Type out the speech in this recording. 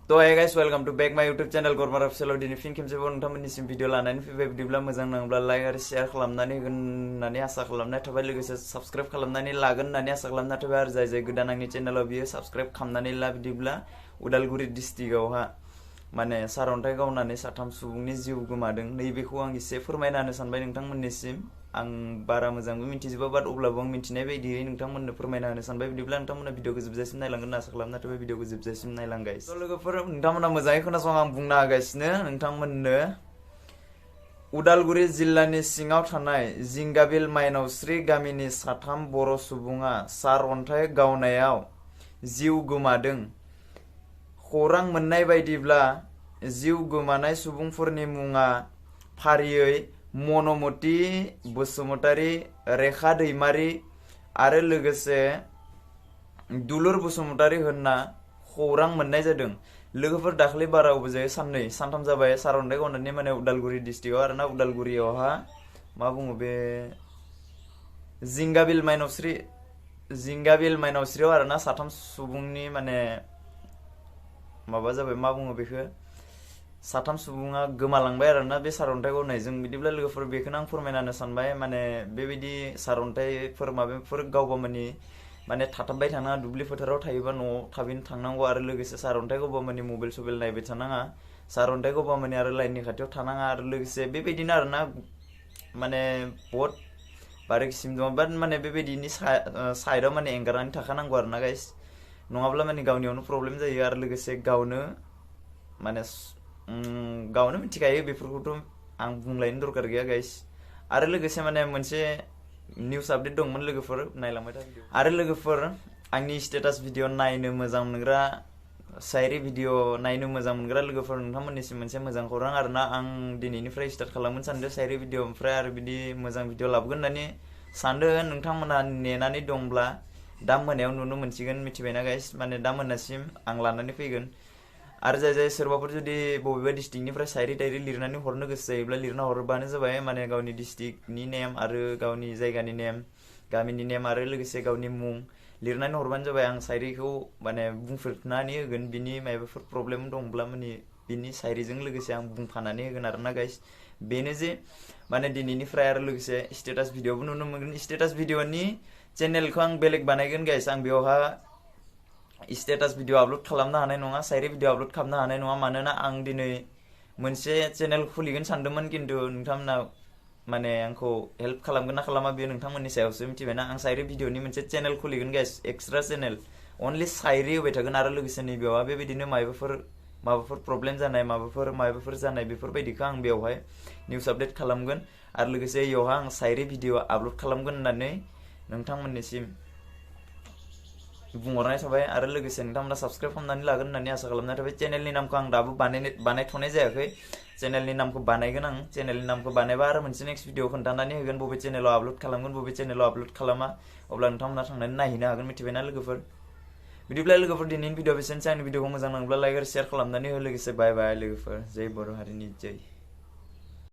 तो hey guys, welcome to back my YouTube channel Gormara official दिन फिन खेमसेबाव नोंथांमोननिसिम भिडिअ लानानै फैबाय। बिदिब्ला मोजां नाङोब्ला लाइक आरो शेयार खालामनानै होगोन होननानै आसा खालामनाय थाबाय। लोगोसे साबस्क्राइब खालामनानै लागोन होननानै आसा खालामनाय थाबाय। आरो जाय गोदान आंनि चेनेलाव बियो साबस्क्राइब खालामनानै ला। बिदिब्ला उदालगुरि डिस्ट्रिक्टआवहा माने सारअन्थाइ गावनानै साथाम सुबुंनि जिउ गोमादों। नैबेखौ आं एसे फोरमायना होनो सानबाय नोंथांमोननिसिम। आं बारा मोजांबो मिथिजोबा, बाट अब्लाबो आं मिथिनाय बायदियै नोंथांमोननो फोरमायना होनो सानबाय। बिदिब्ला नोंथांमोना भिडिअखौ जोबजासिम नायलांगोन होनना आसा खालामनाय थाबाय। भिडिअखौ जोबजासिम नायलां गाइस। लोगोफोर नोंथांमोना मोजाङै खोनासं, आं बुंना होगासिनो नोंथांमोननो। उदालगुरि जिल्लानि सिङाव थानाय जिंगाबिल माइनावस्रि गामिनि साथाम बर' सुबुङा सारअन्थाइ गावनायाव जिउ गोमादों। खौरां मोननाय बायदिब्ला जिउ गोमानाय सुबुंफोरनि मुङा फारियै मनमति बसुमतारी, रेखा दैमारी आरो लोगोसे दुलुर बसुमतारी होनना खौरां मोननाय जादों। लोगोफोर दाखालि बारा जायो साननै सानथाम जाबाय सारअन्थाइ गावनानै माने उदालगुरि डिस्ट्रिक्टआव आरोना उदालगुरियावहा मा बुङो बे जिंगाबिल माइनावस्रियाव आरोना साथाम सुबुंनि माने माबा जाबाय, मा बुङो बेखौ, साथाम सुबुङा गोमालांबाय आरोना बे सारअन्थाइ गावनायजों। बिदिब्ला लोगोफोर बेखौनो आं फोरमायना होनो सानबाय। माने बेबायदि सारअन्थाइफोर माबाफोर गावबा माने थाथाबबाय थानाङा। दुब्लि फोथाराव थायोबा न'आव थाबैनो थांनांगौ। आरो लोगोसे सारअन्थाइ गावबा माने मबाइल सबाइल नायबाय थानाङा। सारअन्थाइ गावबा माने आरो लाइननि खाथियाव थानाङा। आरो लोगोसे बेबायदिनो आरोना माने बहुत बारे किसिम दं, बाट माने बेबायदिनि साइडआव माने एंगारनानै थाखानांगौ आरोना गाइस, नङाब्ला माने गावनियावनो प्रब्लेम जायो। आरो लोगोसे गावनो माने गावनो मिथिखायो बेफोरखौथ' आं बुंलायनो दरकार गैया गाइस। आरो लोगोसे माने मोनसे निउस आपडेट दंमोन लोगोफोर, नायलांबाय था। आरो लोगोफोर आंनि स्टेटास भिडिअ नायनो मोजां मोनग्रा, शायरि भिडिअ नायनो मोजां मोनग्रा लोगोफोर, नोंथांमोननिसिम मोनसे मोजां खौरां आरोना। आं दिनैनिफ्राय स्टार्ट खालामनो सानदों शायरि भिडिअ, ओमफ्राय आरो बिदि मोजां भिडिअ लाबोगोन होननानै सानदों। नोंथांमोना नेनानै दंब्ला दा मोनायाव नुनो मोनसिगोन, मिथिबायना गाइस। माने दा मोनासिम आं लानानै फैगोन। आरो जाय सोरबाफोर जुदि बबेबा डिस्ट्रिक्टनिफ्राय शायरि टायरि लिरनानै हरनो गोसो जायोब्ला लिरना हरबानो जाबाय। माने गावनि डिस्ट्रिक्टनि नेम आरो गावनि जायगानि नेम, गामिनि नेम आरो लोगोसे गावनि मुं लिरनानै हरबानो जाबाय। आं शायरिखौ माने बुंफोरनानै होगोन। बिनि माबाफोर प्रब्लेम दंब्ला माने बिनि शायरिजों लोगोसे आं बुंफानानै होगोन आरोना गाइस। बेनो जे माने दिनैनिफ्राय आरो लोगोसे स्टेटास भिडिअबो नुनो मोनगोन। स्टेटास भिडिअनि चेनेलखौ आं बेलेग बानायगोन गाइस। आं बेयावहा स्टेटास भिडिअ आपल'ड खालामनो हानाय नङा, शायरि भिडिअ आपल'ड खालामनो हानाय नङा। मानोना आं दिनै मोनसे चेनेल खुलिगोन सानदोंमोन, खिन्थु नोंथांमोना माने आंखौ हेल्प खालामगोन ना खालामा बेयो नोंथांमोननि सायावसो, मिथिबायना। आं शायरि भिडिअनि मोनसे चेनेल खुलिगोन गाइस, एक्सट्रा चेनेल, अनलि शायरि होबाय थागोन। आरो लोगोसे नैबेयावहा बेबायदिनो माबाफोर प्रब्लेम जानाय, माबाफोर जानाय बेफोरबायदिखौ आं बेवहाय निउस आपडेट खालामगोन। आरो लोगोसे बेयावहा आं शायरि भिडिअ आपल'ड खालामगोन होननानै नोंथांमोननिसिम बुंहरनाय थाबाय। आरो लोगोसे नोंथांमोना साबस्क्राइब खालामनानै लागोन होननानै आसा खालामनाय थाबाय। चेनेलनि नामखौ आं दाबो बानायथ'नाय जायाखै। चेनेलनि नामखौ बानायगोन आं। चेनेलनि नामखौ बानायबा आरो मोनसे नेक्स्ट भिडिअ खोन्थानानै होगोन, बबे चेनेलाव आपल'ड खालामगोन बबे चेनेलाव आपल'ड खालामा। अब्ला नोंथांमोना थांनानै नायहैनो हागोन, मिथिबायना लोगोफोर। बिदिब्ला लोगोफोर दिनैनि भिडिअ बेसेनोसै। आंनि भिडिअखौ मोजां नांब्ला लाइक आरो शेयार खालामनानै हो। लोगोसे बाय बाय लोगोफोर। जय बर' हारिनि जय।